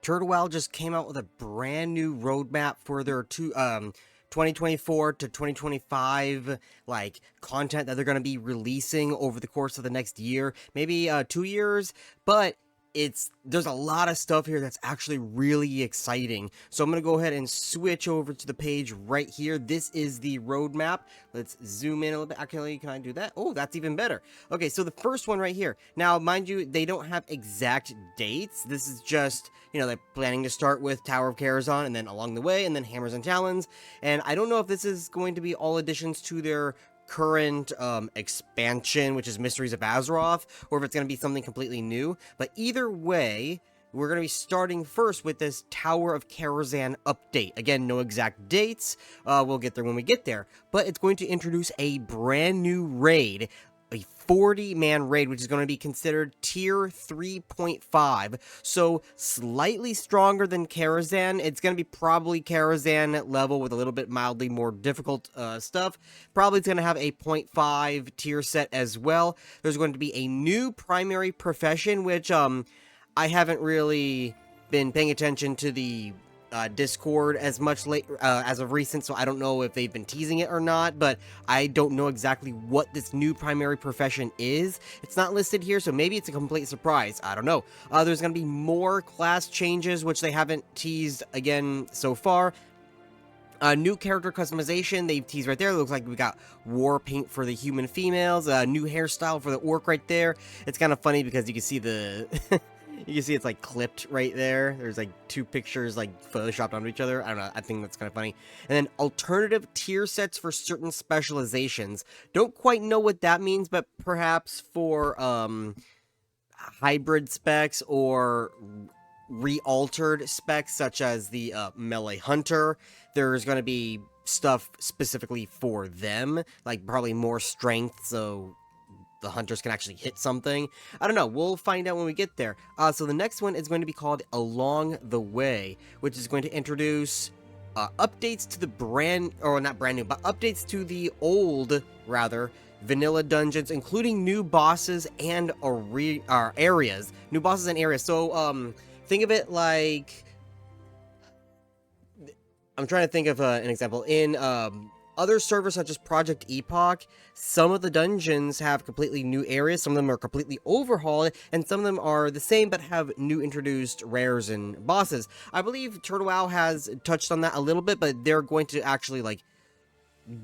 Turtle Wow just came out with a brand new roadmap for their 2024 to 2025 like content that they're going to be releasing over the course of the next year, maybe 2 years, but there's a lot of stuff here that's actually really exciting. So I'm going to go ahead and switch over to the page right here. This is the roadmap. Let's zoom in a little bit. Actually, can I do that? Oh, that's even better. Okay, so the first one right here. Now, mind you, they don't have exact dates. This is just, they're planning to start with Tower of Karazhan and then along the way, and then Hammers and Talons. And I don't know if this is going to be all additions to their current expansion, which is Mysteries of Azeroth, or if it's going to be something completely new. But either way, we're going to be starting first with this Tower of Karazhan update. Again, no exact dates. We'll get there when we get there. But it's going to introduce a brand new raid, a 40-man raid, which is going to be considered tier 3.5, so slightly stronger than Karazhan. It's going to be probably Karazhan level with a little bit mildly more difficult stuff. Probably it's going to have a 0.5 tier set as well. There's going to be a new primary profession, which I haven't really been paying attention to the Discord as much as of recent, so I don't know if they've been teasing it or not, but I don't know exactly what this new primary profession is. It's not listed here, so maybe it's a complete surprise. I don't know. There's going to be more class changes, which they haven't teased again so far. New character customization, they've teased right there. It looks like we got war paint for the human females, new hairstyle for the orc right there. It's kind of funny because you can see the... You can see it's like clipped right there. There's like two pictures like photoshopped onto each other. I don't know. I think that's kind of funny. And then alternative tier sets for certain specializations. Don't quite know what that means, but perhaps for hybrid specs or re-altered specs such as the melee hunter. There's going to be stuff specifically for them, like probably more strength, so the hunters can actually hit something. I don't know. We'll find out when we get there. So the next one is going to be called Along the Way, which is going to introduce updates to the not brand new, but updates to the old, rather, vanilla dungeons, including new bosses and areas. New bosses and areas. So, think of it like... I'm trying to think of an example. In other servers such as Project Epoch, some of the dungeons have completely new areas, some of them are completely overhauled, and some of them are the same but have new introduced rares and bosses. I believe Turtle Wow has touched on that a little bit, but they're going to actually, like,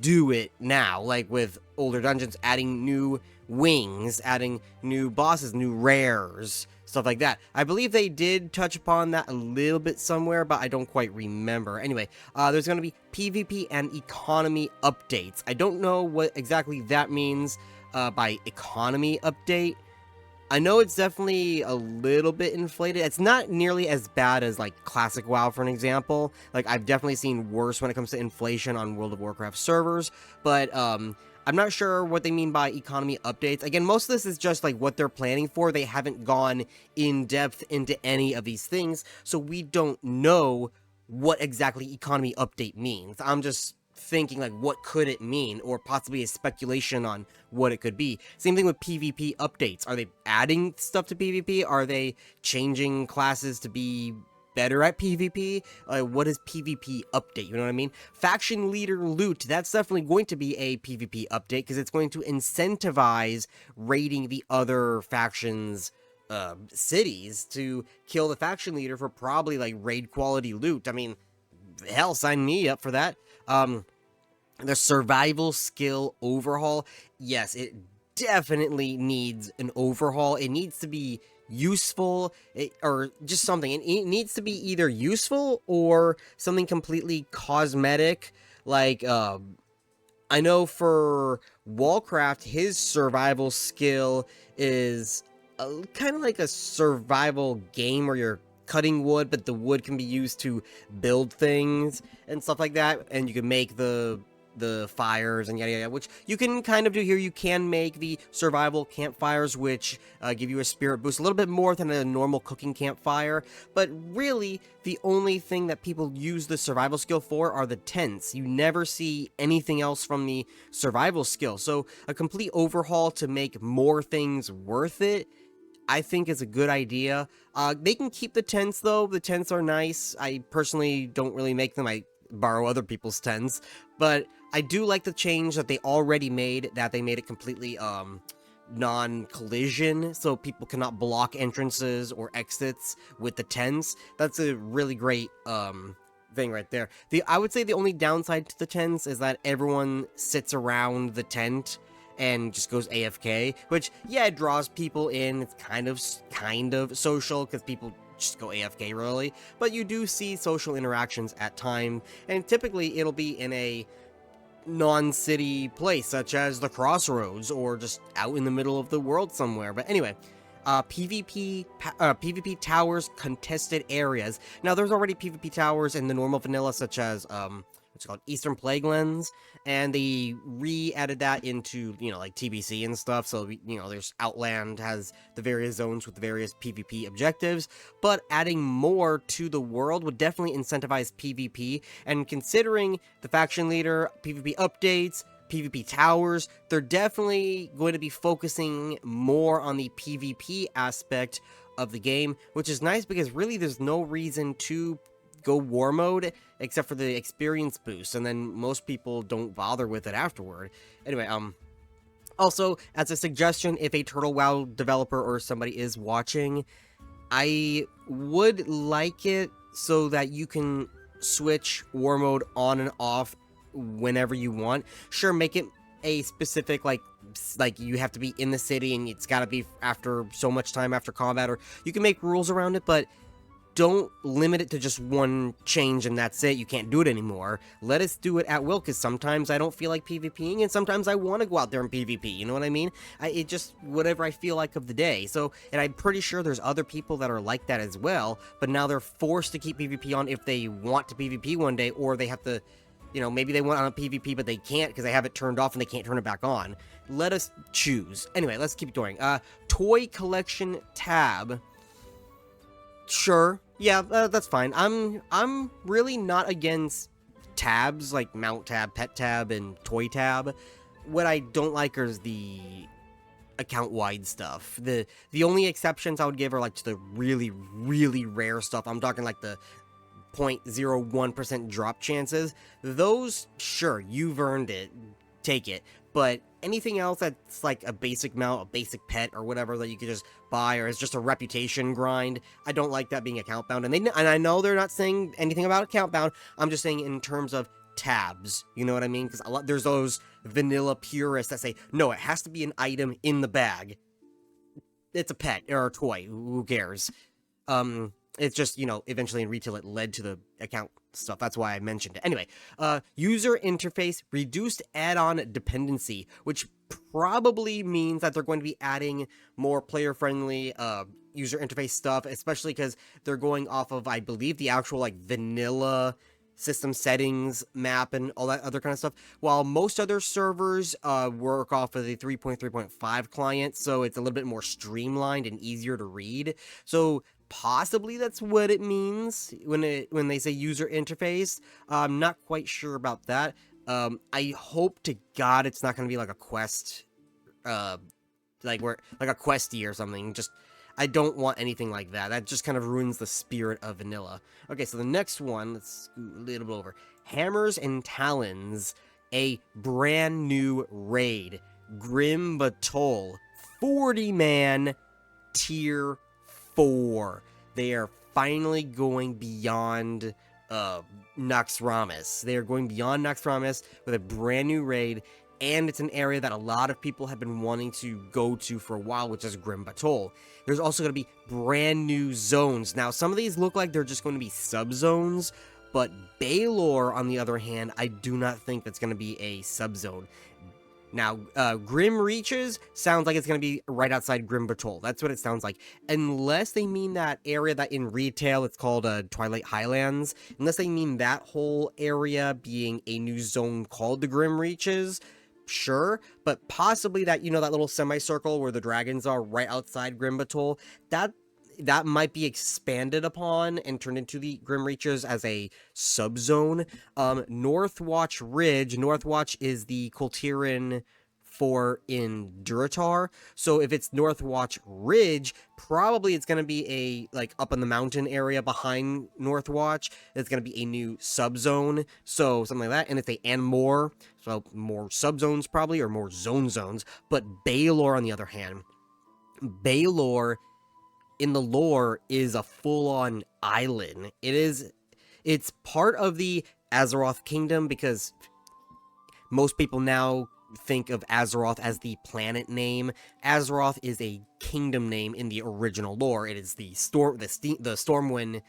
do it now, like with older dungeons, adding new wings, adding new bosses, new rares, stuff like that. I believe they did touch upon that a little bit somewhere, but I don't quite remember. Anyway, there's going to be PvP and economy updates. I don't know what exactly that means by economy update. I know it's definitely a little bit inflated. It's not nearly as bad as, like, Classic WoW, for an example. Like, I've definitely seen worse when it comes to inflation on World of Warcraft servers, but, I'm not sure what they mean by economy updates. Again, most of this is just, like, what they're planning for. They haven't gone in depth into any of these things, so we don't know what exactly economy update means. I'm just thinking, like, what could it mean, or possibly a speculation on what it could be. Same thing with PvP updates. Are they adding stuff to PvP? Are they changing classes to be better at PvP? What is PvP update? You know what I mean? Faction leader loot. That's definitely going to be a PvP update because it's going to incentivize raiding the other factions' cities to kill the faction leader for probably like raid quality loot. I mean, hell, sign me up for that. The survival skill overhaul. Yes, it definitely needs an overhaul. It needs to be useful, or just something. It needs to be either useful or something completely cosmetic. Like, I know for Warcraft, his survival skill is kind of like a survival game where you're cutting wood, but the wood can be used to build things and stuff like that, and you can make the fires and yada yada, which you can kind of do here. You can make the survival campfires, which give you a spirit boost, a little bit more than a normal cooking campfire, but really the only thing that people use the survival skill for are the tents. You never see anything else from the survival skill, so a complete overhaul to make more things worth it, I think is a good idea. They can keep the tents though. The tents are nice. I personally don't really make them. I borrow other people's tents, but I do like the change that they already made. That they made it completely non-collision, so people cannot block entrances or exits with the tents. That's a really great thing right there. I would say the only downside to the tents is that everyone sits around the tent and just goes AFK, which, yeah, it draws people in. It's kind of social because people just go AFK really, but you do see social interactions at time, and typically it'll be in a non-city place such as the Crossroads or just out in the middle of the world somewhere. But anyway, PvP towers, contested areas. Now, there's already PvP towers in the normal vanilla, such as what's it called, Eastern Plaguelands, and they re-added that into, you know, like TBC and stuff. So, you know, there's Outland has the various zones with the various PvP objectives, but adding more to the world would definitely incentivize PvP. And considering the faction leader, PvP updates, PvP towers, they're definitely going to be focusing more on the PvP aspect of the game, which is nice because really there's no reason to go war mode except for the experience boost, and then most people don't bother with it afterward. Anyway, also, as a suggestion, if a Turtle WoW developer or somebody is watching, I would like it so that you can switch war mode on and off whenever you want. Sure, make it a specific, like you have to be in the city and it's got to be after so much time after combat, or you can make rules around it, but don't limit it to just one change and that's it. You can't do it anymore. Let us do it at will, because sometimes I don't feel like PvPing, and sometimes I want to go out there and PvP, you know what I mean? It just, whatever I feel like of the day. So, and I'm pretty sure there's other people that are like that as well, but now they're forced to keep PvP on if they want to PvP one day, or they have to, you know, maybe they want on a PvP, but they can't because they have it turned off and they can't turn it back on. Let us choose. Anyway, let's keep going. Toy collection tab. Sure. Yeah, that's fine. I'm really not against tabs like mount tab, pet tab, and toy tab. What I don't like is the account-wide stuff. The only exceptions I would give are like to the really, really rare stuff. I'm talking like the 0.01% drop chances. Those, sure, you've earned it. Take it. But anything else that's like a basic mount, a basic pet, or whatever that you could just buy, or is just a reputation grind, I don't like that being account bound. And I know they're not saying anything about account bound. I'm just saying in terms of tabs. You know what I mean? Because there's those vanilla purists that say, no, it has to be an item in the bag. It's a pet or a toy. Who cares? It's just, you know, eventually in retail it led to the account stuff. That's why I mentioned it. Anyway, user interface reduced add-on dependency, which probably means that they're going to be adding more player-friendly user interface stuff, especially because they're going off of, I believe, the actual like vanilla system settings map and all that other kind of stuff, while most other servers work off of the 3.3.5 client, so it's a little bit more streamlined and easier to read. So possibly that's what it means when they say user interface. I'm not quite sure about that. I hope to God it's not going to be like a quest, like a questy or something. Just, I don't want anything like that. That just kind of ruins the spirit of vanilla. Okay, so the next one, let's scoot a little bit over. Hammers and Talons, a brand new raid. Grim Batol, 40-man, tier 4. They are finally going beyond Naxxramas. They are going beyond Naxxramas with a brand new raid, and it's an area that a lot of people have been wanting to go to for a while, which is Grim Batol. There's also going to be brand new zones. Now, some of these look like they're just going to be sub-zones, but Baylor, on the other hand, I do not think that's going to be a sub-zone. Now, Grim Reaches sounds like it's going to be right outside Grim Batol. That's what it sounds like. Unless they mean that area that in retail it's called Twilight Highlands. Unless they mean that whole area being a new zone called the Grim Reaches. Sure, but possibly that, you know, that little semicircle where the dragons are right outside Grim Batol, that might be expanded upon and turned into the Grim Reaches as a subzone. Northwatch Ridge. Northwatch is the Kultiran for in Duratar. So if it's Northwatch Ridge, probably it's going to be a, like, up in the mountain area behind Northwatch. It's going to be a new subzone, so something like that. And if they and more, so more subzones probably, or more zones. But Baylor, on the other hand, Baylor in the lore is a full-on island. It's part of the Azeroth Kingdom, because most people now think of Azeroth as the planet name. Azeroth is a kingdom name in the original lore. It is the Stormwind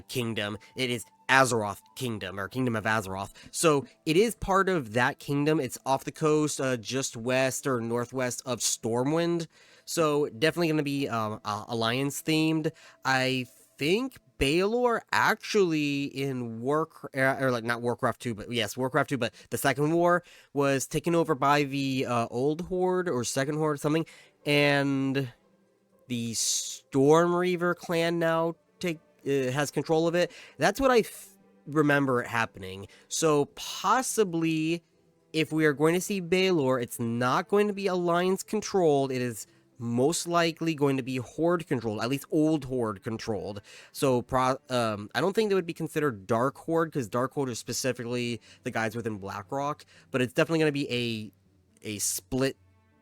kingdom. It is Azeroth Kingdom, or Kingdom of Azeroth. So it is part of that kingdom. It's off the coast, just west or northwest of Stormwind. So definitely going to be Alliance themed. I think Baylor actually in not Warcraft 2, but yes, Warcraft 2, but the Second War was taken over by the Old Horde or Second Horde or something, and the Stormreaver clan now has control of it. That's what I remember it happening. So possibly, if we are going to see Baylor, it's not going to be Alliance controlled. It is most likely going to be Horde controlled, at least Old Horde controlled. So I don't think they would be considered Dark Horde, because Dark Horde is specifically the guys within Blackrock, but it's definitely going to be a split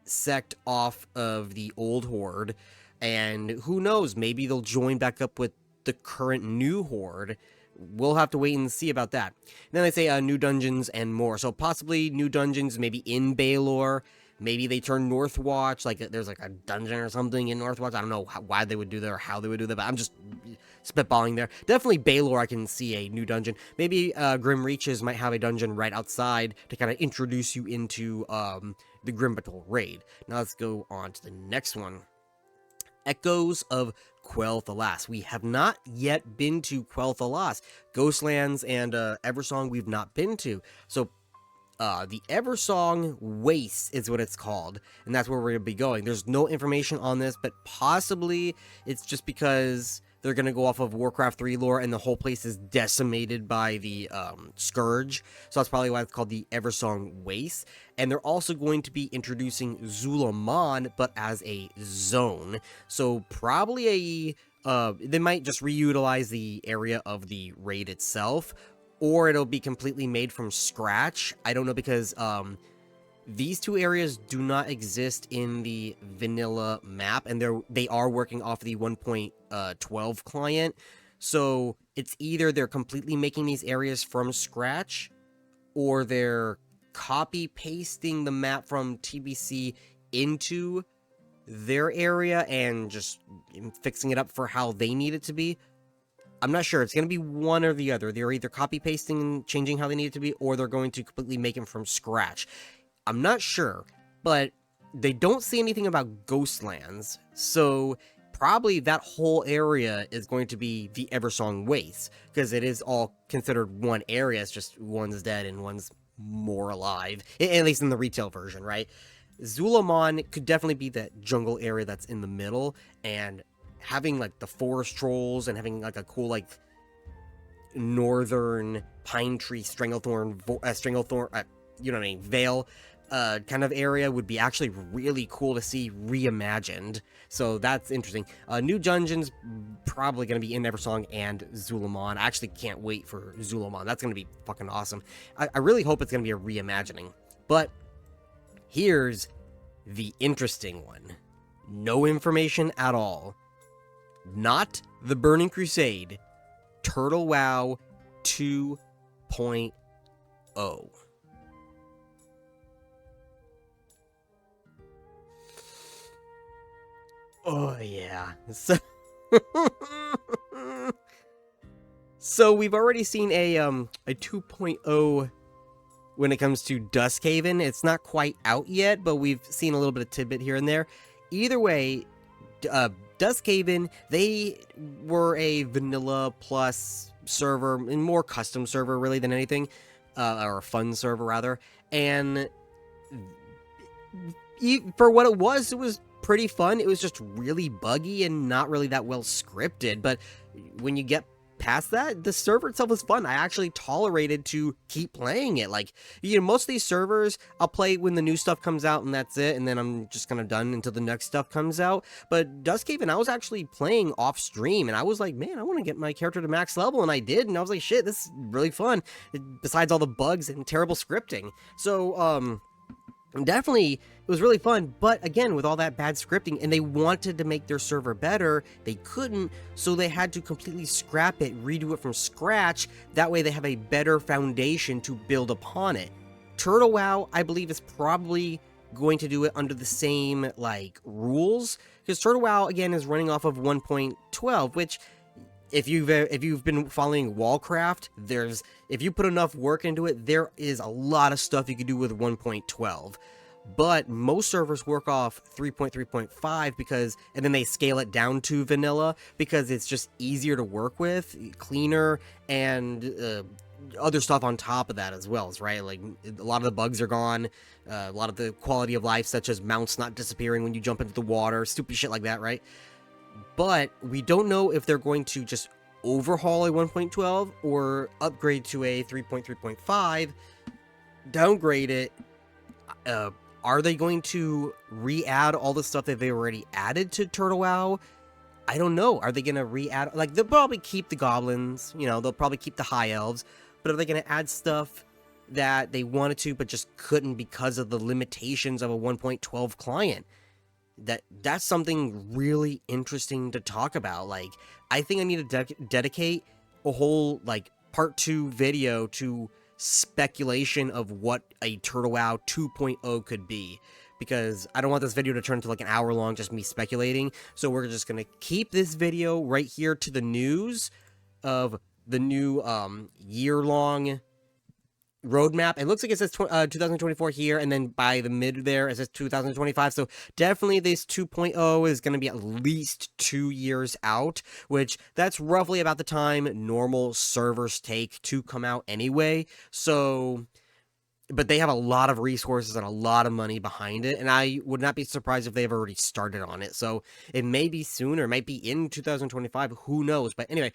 sect off of the Old Horde, and who knows, maybe they'll join back up with the current new Horde. We'll have to wait and see about that. And then they say new dungeons and more, so possibly new dungeons maybe in Baylor. Maybe they turn Northwatch, like there's like a dungeon or something in Northwatch. I don't know why they would do that or how they would do that, but I'm just spitballing there. Definitely Baylor, I can see a new dungeon. Maybe Grim Reaches might have a dungeon right outside to kind of introduce you into the Grim Battle raid. Now let's go on to the next one. Echoes of Quel'Thalas. We have not yet been to Quel'Thalas. Ghostlands and Eversong we've not been to. So the Eversong Waste is what it's called, and that's where we're going to be going. There's no information on this, but possibly it's just because they're going to go off of Warcraft 3 lore, and the whole place is decimated by the Scourge, so that's probably why it's called the Eversong Waste. And they're also going to be introducing Zulaman, but as a zone, so probably they might just reutilize the area of the raid itself, or it'll be completely made from scratch. I don't know, because these two areas do not exist in the vanilla map, and they are working off the 1.12 client. So it's either they're completely making these areas from scratch, or they're copy pasting the map from TBC into their area and just fixing it up for how they need it to be. I'm not sure. It's going to be one or the other. They're either copy-pasting and changing how they need it to be, or they're going to completely make them from scratch. I'm not sure, but they don't say anything about Ghostlands, so probably that whole area is going to be the Eversong Waste, because it is all considered one area. It's just one's dead and one's more alive, at least in the retail version, right? Zulaman could definitely be that jungle area that's in the middle, and having like the forest trolls and having like a cool like northern pine tree stranglethorn you know what I mean, Vale kind of area would be actually really cool to see reimagined. So that's interesting. New dungeons probably going to be in Eversong and Zulaman. I actually can't wait for Zulaman. That's going to be fucking awesome. I really hope it's going to be a reimagining. But here's the interesting one. No information at all. Not the Burning Crusade. Turtle WoW 2.0. Oh yeah. So we've already seen a 2.0 when it comes to Duskhaven. It's not quite out yet, but we've seen a little bit of tidbit here and there. Either way, Duskhaven, they were a vanilla plus server, and more custom server really than anything, or a fun server rather, and for what it was pretty fun. It was just really buggy and not really that well scripted, but when you get past that, the server itself was fun. I actually tolerated to keep playing it. Like, most of these servers, I'll play when the new stuff comes out and that's it, and then I'm just kind of done until the next stuff comes out. But Duskhaven, I was actually playing off stream, and I was like, man, I want to get my character to max level, and I did, and I was like, shit, this is really fun, besides all the bugs and terrible scripting. So, definitely, it was really fun, but again, with all that bad scripting, and they wanted to make their server better, they couldn't, so they had to completely scrap it, redo it from scratch. That way they have a better foundation to build upon it. Turtle WoW, I believe, is probably going to do it under the same, like, rules, because Turtle WoW, again, is running off of 1.12, which, if you've been following Wallcraft, if you put enough work into it, there is a lot of stuff you can do with 1.12. But most servers work off 3.3.5 and then they scale it down to vanilla because it's just easier to work with, cleaner, and other stuff on top of that as well, right? Like, a lot of the bugs are gone, a lot of the quality of life, such as mounts not disappearing when you jump into the water, stupid shit like that, right? But we don't know if they're going to just overhaul a 1.12 or upgrade to a 3.3.5, downgrade it. Are they going to re-add all the stuff that they already added to Turtle WoW? I don't know. Are they going to re-add... Like, they'll probably keep the goblins, they'll probably keep the high elves, but are they going to add stuff that they wanted to but just couldn't because of the limitations of a 1.12 client? That's something really interesting to talk about. Like, I think I need to dedicate a whole, like, part 2 video to speculation of what a Turtle WoW 2.0 could be, because I don't want this video to turn into like an hour long just me speculating. So we're just gonna keep this video right here to the news of the new year-long roadmap. It looks like it says 2024 here, and then by the mid there it says 2025, so definitely this 2.0 is going to be at least 2 years out, which that's roughly about the time normal servers take to come out anyway. So, but they have a lot of resources and a lot of money behind it, and I would not be surprised if they've already started on it. So it may be soon, or it might be in 2025, who knows. But anyway,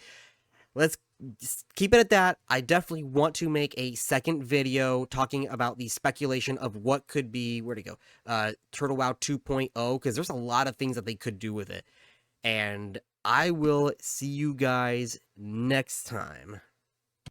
let's just keep it at that. I definitely want to make a second video talking about the speculation of what could be, where'd it go, Turtle WoW 2.0, because there's a lot of things that they could do with it. And I will see you guys next time.